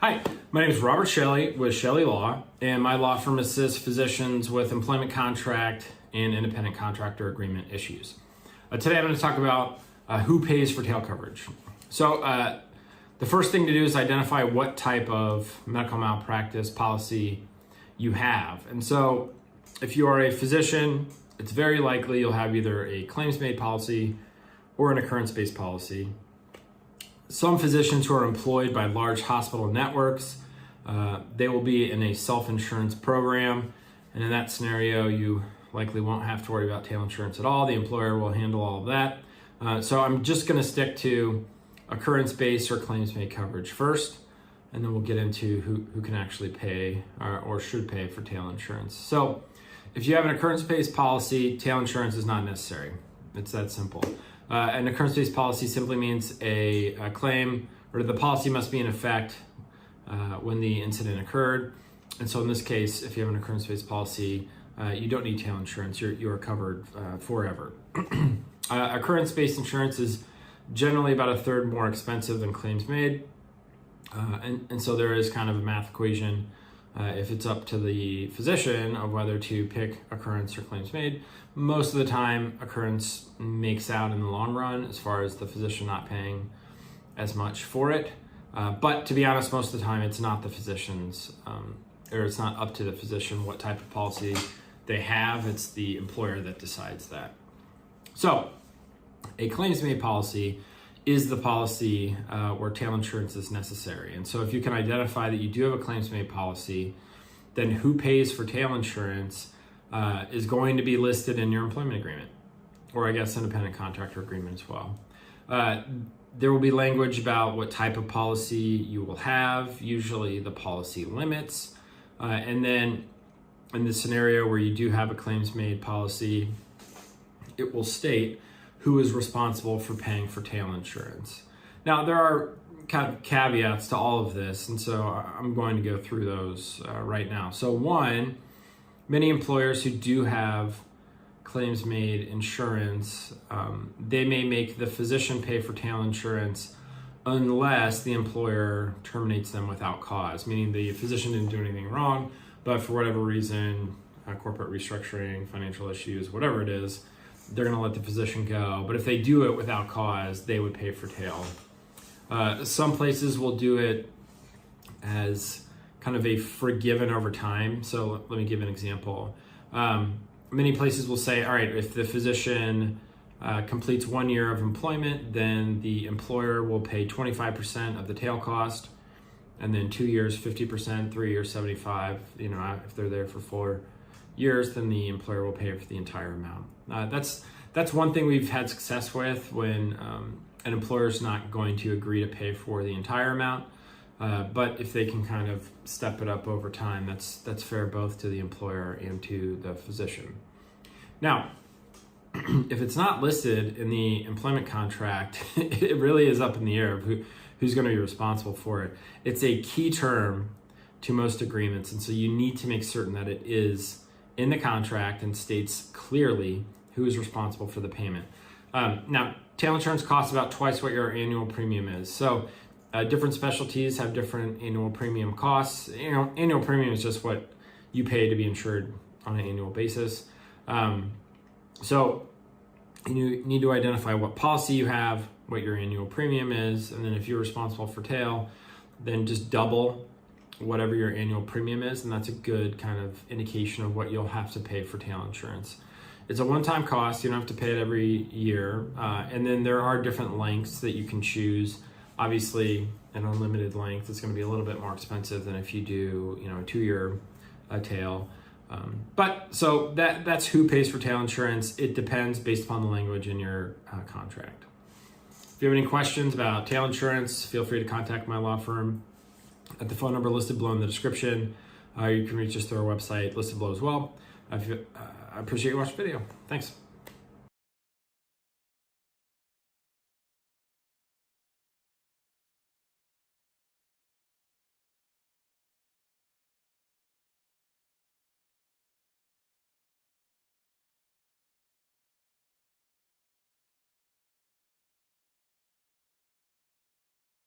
Hi, my name is Robert Shelley with Shelley Law, and my law firm assists physicians with employment contract and independent contractor agreement issues. Today I'm going to talk about who pays for tail coverage. So the first thing to do is identify what type of medical malpractice policy you have. And so if you are a physician, it's very likely you'll have either a claims-made policy or an occurrence-based policy. Some physicians who are employed by large hospital networks, they will be in a self-insurance program. And in that scenario, you likely won't have to worry about tail insurance at all. The employer will handle all of that. So I'm just going to stick to occurrence-based or claims-made coverage first, and then we'll get into who can actually pay or should pay for tail insurance. So if you have an occurrence-based policy, tail insurance is not necessary. It's that simple. An occurrence-based policy simply means a claim, or the policy must be in effect when the incident occurred. And so in this case, if you have an occurrence-based policy, you don't need tail insurance. You are covered forever. Occurrence-based insurance is generally about a third more expensive than claims-made. And so there is kind of a math equation if it's up to the physician of whether to pick occurrence or claims made. Most of the time, occurrence makes out in the long run as far as the physician not paying as much for it. But to be honest, most of the time it's not the physician's, or it's not up to the physician what type of policy they have. It's the employer that decides that. So a claims-made policy is the policy where tail insurance is necessary. And so if you can identify that you do have a claims-made policy, then who pays for tail insurance is going to be listed in your employment agreement, or I guess independent contractor agreement as well. There will be language about what type of policy you will have, usually the policy limits. And then in the scenario where you do have a claims-made policy, it will state who is responsible for paying for tail insurance. Now, there are kind of caveats to all of this, and so I'm going to go through those right now. So one, many employers who do have claims-made insurance, they may make the physician pay for tail insurance unless the employer terminates them without cause, meaning the physician didn't do anything wrong, but for whatever reason, corporate restructuring, financial issues, whatever it is, they're going to let the physician go. But if they do it without cause, they would pay for tail. Some places will do it as kind of a forgiven over time. So let me give an example. Many places will say, all right, if the physician completes 1 year of employment, then the employer will pay 25% of the tail cost, and then 2 years, 50%, 3 years, 75%. If they're there for 4 years, then the employer will pay for the entire amount. That's one thing we've had success with when an employer is not going to agree to pay for the entire amount. But if they can kind of step it up over time, that's fair both to the employer and to the physician. Now, if it's not listed in the employment contract, it really is up in the air of who's going to be responsible for it. It's a key term to most agreements, and so you need to make certain that it is in the contract and states clearly who is responsible for the payment. Now, tail insurance costs about twice what your annual premium is. So different specialties have different annual premium costs. Annual premium is just what you pay to be insured on an annual basis. So you need to identify what policy you have, what your annual premium is, and then if you're responsible for tail, then just double whatever your annual premium is, and that's a good kind of indication of what you'll have to pay for tail insurance. It's a one-time cost. You don't have to pay it every year, and then there are different lengths that you can choose. Obviously, an unlimited length is going to be a little bit more expensive than if you do, a 2-year tail. But so that's who pays for tail insurance. It depends based upon the language in your contract. If you have any questions about tail insurance, feel free to contact my law firm at the phone number listed below in the description. You can reach us through our website listed below as well. I appreciate you watching the video. Thanks.